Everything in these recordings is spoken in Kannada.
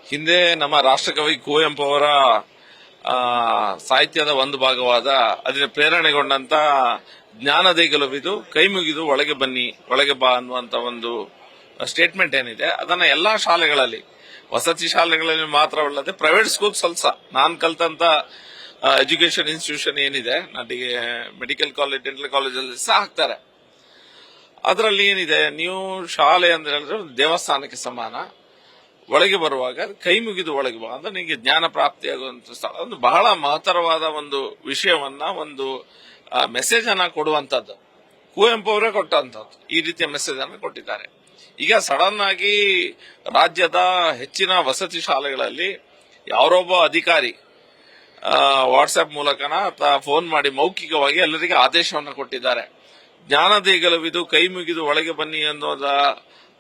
ಹಿಂದೆ ನಮ್ಮ ರಾಷ್ಟ್ರಕವಿ ಕುವೆಂಪು ಅವರ ಸಾಹಿತ್ಯದ ಒಂದು ಭಾಗವಾದ ಅದರ ಪ್ರೇರಣೆಗೊಂಡಂತ ಜ್ಞಾನದೇ ಗೆಲುವಿದು ಕೈ ಮುಗಿದು ಒಳಗೆ ಬನ್ನಿ ಒಳಗೆ ಬಾ ಅನ್ನುವಂತ ಒಂದು ಸ್ಟೇಟ್ಮೆಂಟ್ ಏನಿದೆ ಅದನ್ನ ಎಲ್ಲಾ ಶಾಲೆಗಳಲ್ಲಿ ವಸತಿ ಶಾಲೆಗಳಲ್ಲಿ ಮಾತ್ರವಲ್ಲದೆ ಪ್ರೈವೇಟ್ ಸ್ಕೂಲ್ಸ್ ಅಲ್ಸ ನಾನ್ ಕಲ್ತಂತ ಎಜುಕೇಶನ್ ಇನ್ಸ್ಟಿಟ್ಯೂಷನ್ ಏನಿದೆ ನನಗೆ ಮೆಡಿಕಲ್ ಕಾಲೇಜ್ ಡೆಂಟಲ್ ಕಾಲೇಜಲ್ಲಿ ಸಹ ಹಾಕ್ತಾರೆ. ಅದರಲ್ಲಿ ಏನಿದೆ, ನೀವು ಶಾಲೆ ಅಂತ ಹೇಳಿದ್ರೆ ದೇವಸ್ಥಾನಕ್ಕೆ ಸಮಾನ. ಒಳಗೆ ಬರುವಾಗ ಕೈ ಮುಗಿದು ಒಳಗೆ ಬಾ ಅಂದ್ರೆ ನಿಮಗೆ ಜ್ಞಾನ ಪ್ರಾಪ್ತಿಯಾಗುವಂತ ಸ್ಥಳ. ಒಂದು ಬಹಳ ಮಹತ್ತರವಾದ ಒಂದು ವಿಷಯವನ್ನ, ಒಂದು ಮೆಸೇಜ್ ಅನ್ನ ಕೊಡುವಂತದ್ದು ಕುವೆಂಪು ಅವರೇ ಕೊಟ್ಟಂತದ್ದು. ಈ ರೀತಿಯ ಮೆಸೇಜ್ ಅನ್ನು ಕೊಟ್ಟಿದ್ದಾರೆ. ಈಗ ಸಡನ್ ಆಗಿ ರಾಜ್ಯದ ಹೆಚ್ಚಿನ ವಸತಿ ಶಾಲೆಗಳಲ್ಲಿ ಯಾರೊಬ್ಬ ಅಧಿಕಾರಿ ವಾಟ್ಸ್ಆಪ್ ಮೂಲಕನ ಅಥವಾ ಫೋನ್ ಮಾಡಿ ಮೌಖಿಕವಾಗಿ ಎಲ್ಲರಿಗೆ ಆದೇಶವನ್ನು ಕೊಟ್ಟಿದ್ದಾರೆ. ಜ್ಞಾನದೇ ಗೆಲುವಿದು ಕೈ ಮುಗಿದು ಒಳಗೆ ಬನ್ನಿ ಅನ್ನೋದ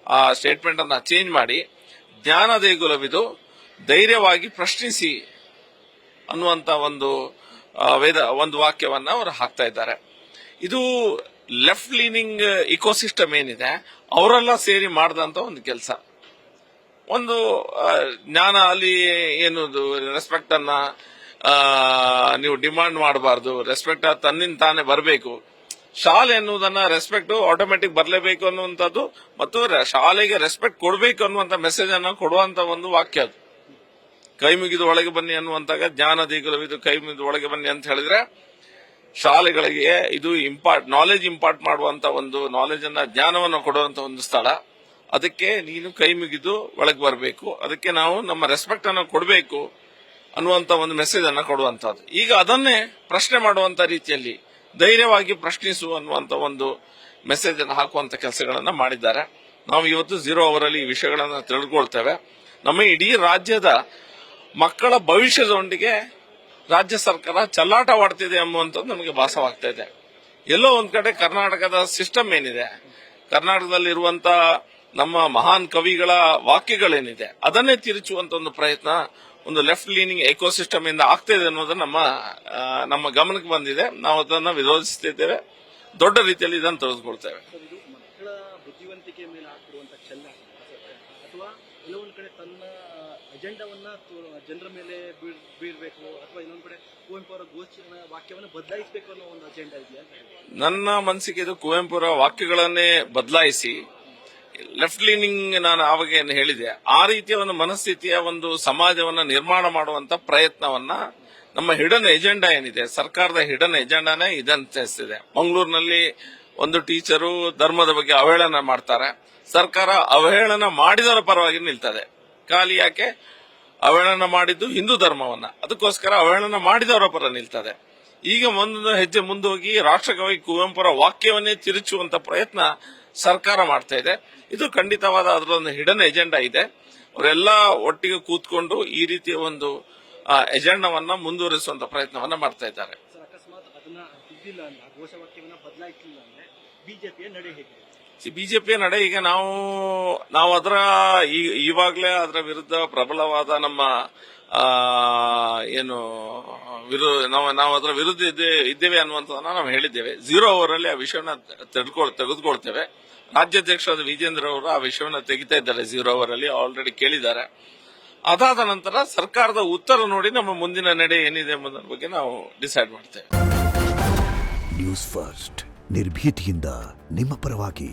ಆ ಸ್ಟೇಟ್ಮೆಂಟ್ ಅನ್ನ ಚೇಂಜ್ ಮಾಡಿ ಜ್ಞಾನದೇ ಗೆಲುವಿದು ಧೈರ್ಯವಾಗಿ ಪ್ರಶ್ನಿಸಿ ಅನ್ನುವಂತ ಒಂದು ವಾಕ್ಯವನ್ನ ಅವರು ಹಾಕ್ತಾ ಇದ್ದಾರೆ. ಇದು ಲೆಫ್ಟ್ ಲೀನಿಂಗ್ ಇಕೋಸಿಸ್ಟಮ್ ಏನಿದೆ ಅವರೆಲ್ಲ ಸೇರಿ ಮಾಡಿದಂತ ಒಂದು ಕೆಲಸ. ಒಂದು ಜ್ಞಾನ ಅಲ್ಲಿ ಏನದು ರೆಸ್ಪೆಕ್ಟ್ ಅನ್ನ ನೀವು ಡಿಮಾಂಡ್ ಮಾಡಬಾರ್ದು, ರೆಸ್ಪೆಕ್ಟ್ ತನ್ನಿಂದ ತಾನೇ ಬರಬೇಕು. ಶಾಲೆ ಎನ್ನುವುದನ್ನ ರೆಸ್ಪೆಕ್ಟ್ ಆಟೋಮೆಟಿಕ್ ಬರಲೇಬೇಕು ಅನ್ನುವಂಥದ್ದು ಮತ್ತು ಶಾಲೆಗೆ ರೆಸ್ಪೆಕ್ಟ್ ಕೊಡಬೇಕು ಅನ್ನುವಂತ ಮೆಸೇಜ್ ಅನ್ನ ಕೊಡುವಂತ ಒಂದು ವಾಕ್ಯ ಅದು. ಕೈ ಮುಗಿದು ಒಳಗೆ ಬನ್ನಿ ಅನ್ನುವಂತಾಗ ಜ್ಞಾನದೇ ಗೆಲುವಿದು ಕೈ ಮುಗಿದು ಒಳಗೆ ಬನ್ನಿ ಅಂತ ಹೇಳಿದ್ರೆ ಶಾಲೆಗಳಿಗೆ ಇದು ನಾಲೆಜ್ ಇಂಪಾರ್ಟ್ ಮಾಡುವಂತ ಒಂದು ನಾಲೆಜ್ ಅನ್ನ ಜ್ಞಾನವನ್ನು ಕೊಡುವಂತ ಒಂದು ಸ್ಥಳ. ಅದಕ್ಕೆ ನೀನು ಕೈ ಮುಗಿದು ಒಳಗೆ ಬರಬೇಕು, ಅದಕ್ಕೆ ನಾವು ನಮ್ಮ ರೆಸ್ಪೆಕ್ಟ್ ಅನ್ನು ಕೊಡಬೇಕು ಅನ್ನುವಂತ ಒಂದು ಮೆಸೇಜ್ ಅನ್ನ ಕೊಡುವಂತದ್ದು. ಈಗ ಅದನ್ನೇ ಪ್ರಶ್ನೆ ಮಾಡುವಂತ ರೀತಿಯಲ್ಲಿ ಧೈರ್ಯವಾಗಿ ಪ್ರಶ್ನಿಸು ಅನ್ನುವಂತ ಒಂದು ಮೆಸೇಜ್ ಅನ್ನು ಹಾಕುವಂತ ಕೆಲಸಗಳನ್ನ ಮಾಡಿದ್ದಾರೆ. ನಾವು ಇವತ್ತು 0 ಅವರಲ್ಲಿ ಈ ವಿಷಯಗಳನ್ನ ತಿಳಿದುಕೊಳ್ತೇವೆ. ನಮ್ಮ ಇಡೀ ರಾಜ್ಯದ ಮಕ್ಕಳ ಭವಿಷ್ಯದೊಂದಿಗೆ ರಾಜ್ಯ ಸರ್ಕಾರ ಚೆಲ್ಲಾಟವಾಡ್ತಿದೆ ಎಂಬುವಂಥದ್ದು ನಮಗೆ ಭಾಸವಾಗ್ತಾ ಇದೆ. ಎಲ್ಲೋ ಒಂದ್ ಕಡೆ ಕರ್ನಾಟಕದ ಸಿಸ್ಟಮ್ ಏನಿದೆ, ಕರ್ನಾಟಕದಲ್ಲಿರುವಂತ ನಮ್ಮ ಮಹಾನ್ ಕವಿಗಳ ವಾಕ್ಯಗಳೇನಿದೆ ಅದನ್ನೇ ತಿರುಚುವಂತ ಒಂದು ಪ್ರಯತ್ನ ಒಂದು ಲೆಫ್ಟ್ ಲೀನಿಂಗ್ ಎಕೋಸಿಸ್ಟಮ್ ಇಂದ ಆಗ್ತಿದೆ ಅನ್ನೋದು ನಮ್ಮ ಗಮನಕ್ಕೆ ಬಂದಿದೆ. ನಾವು ಅದನ್ನು ವಿರೋಧಿಸುತ್ತಿದ್ದೇವೆ. ದೊಡ್ಡ ರೀತಿಯಲ್ಲಿ ಇದನ್ನು ತೆಗೆದುಕೊಳ್ತೇವೆ. ಮಕ್ಕಳ ಬುದ್ಧಿವಂತಿಕೆ ಮೇಲೆ ಹಾಕಿರುವಂತ ಚೆಲ್ಲಾಟ ಅಥವಾ ಕೆಲವೊಂದು ಕಡೆ ತನ್ನ ಅಜೆಂಡಾವನ್ನ ಜನರ ಮೇಲೆ ಬೀರ್ಬೇಕು ಅಥವಾ ಇನ್ನೊಂದು ಕಡೆ ಕುವೆಂಪು ಅವರ ಘೋಷಣೆ ವಾಕ್ಯವನ್ನು ಬದಲಾಯಿಸಬೇಕು ಅನ್ನೋ ಒಂದು ಅಜೆಂಡಾ ಇದೆಯಾ? ನನ್ನ ಮನಸ್ಸಿಗೆ ಇದು ಕುವೆಂಪು ಅವರ ವಾಕ್ಯಗಳನ್ನೇ ಬದಲಾಯಿಸಿ ಲೆಫ್ಟ್ ಲೀನಿಂಗ್ ನಾನು ಆವಾಗ ಏನು ಹೇಳಿದೆ ಆ ರೀತಿಯ ಒಂದು ಮನಸ್ಥಿತಿಯ ಒಂದು ಸಮಾಜವನ್ನ ನಿರ್ಮಾಣ ಮಾಡುವಂತ ಪ್ರಯತ್ನವನ್ನ ನಮ್ಮ ಹಿಡನ್ ಎಜೆಂಡಾ ಏನಿದೆ, ಸರ್ಕಾರದ ಹಿಡನ್ ಎಜೆಂಡಾನೇ ಇದಂತಿದೆ. ಮಂಗಳೂರಿನಲ್ಲಿ ಒಂದು ಟೀಚರು ಧರ್ಮದ ಬಗ್ಗೆ ಅವಹೇಳನ ಮಾಡ್ತಾರೆ. ಸರ್ಕಾರ ಅವಹೇಳನ ಮಾಡಿದವರ ಪರವಾಗಿ ನಿಲ್ತದೆ. ಖಾಲಿ ಯಾಕೆ ಅವಹೇಳನ ಮಾಡಿದ್ದು ಹಿಂದೂ ಧರ್ಮವನ್ನ, ಅದಕ್ಕೋಸ್ಕರ ಅವಹೇಳನ ಮಾಡಿದವರ ಪರ ನಿಲ್ತದೆ. ಈಗ ಒಂದು ಹೆಜ್ಜೆ ಮುಂದೋಗಿ ರಾಷ್ಟ್ರಕವಿ ಕುವೆಂಪುರ ವಾಕ್ಯವನ್ನೇ ತಿರುಚುವಂತ ಪ್ರಯತ್ನ ಸರ್ಕಾರ ಮಾಡ್ತಾ ಇದೆ. ಇದು ಖಂಡಿತವಾದ ಅದರೊಂದು ಹಿಡನ್ ಎಜೆಂಡಾ ಇದೆ. ಅವರೆಲ್ಲ ಒಟ್ಟಿಗೆ ಕೂತ್ಕೊಂಡು ಈ ರೀತಿಯ ಒಂದು ಎಜೆಂಡಾವನ್ನ ಮುಂದುವರಿಸುವಂತ ಪ್ರಯತ್ನವನ್ನ ಮಾಡ್ತಾ ಇದ್ದಾರೆ. ಅಕಸ್ಮಾತ್ ಅದನ್ನ ತಿದ್ದಿಲ್ಲ ಅಂದ್ರೆ ಘೋಷವಾಕ್ಯವನ್ನ ಬದಲಾಯಿಸಲಿಲ್ಲ ಅಂದ್ರೆ ಬಿಜೆಪಿಯ ನಡೆ ಹೇಗೆ? ಬಿಜೆಪಿಯ ನಡೆ ಈಗ ನಾವು ಈವಾಗಲೇ ಅದರ ವಿರುದ್ಧ ಪ್ರಬಲವಾದ ನಮ್ಮ ನಾವು ಅದರ ವಿರುದ್ಧ ಇದ್ದೇವೆ ಅನ್ನುವಂಥದ್ದನ್ನ ನಾವು ಹೇಳಿದ್ದೇವೆ. 0 ಅವರಲ್ಲಿ ಆ ವಿಷಯವನ್ನ ತೆಗೆದುಕೊಳ್ತೇವೆ. ರಾಜ್ಯಾಧ್ಯಕ್ಷರಾದ ವಿಜೇಂದ್ರ ಅವರು ಆ ವಿಷಯವನ್ನ ತೆಗಿತಾ ಇದ್ದಾರೆ. 0 ಅವರಲ್ಲಿ ಆಲ್ರೆಡಿ ಕೇಳಿದ್ದಾರೆ. ಅದಾದ ನಂತರ ಸರ್ಕಾರದ ಉತ್ತರ ನೋಡಿ ನಮ್ಮ ಮುಂದಿನ ನಡೆ ಏನಿದೆ ಎಂಬುದರ ಬಗ್ಗೆ ನಾವು ಡಿಸೈಡ್ ಮಾಡ್ತೇವೆ. ನ್ಯೂಸ್ ಫಸ್ಟ್ ನಿರ್ಭೀತಿಯಿಂದ ನಿಮ್ಮ ಪರವಾಗಿ.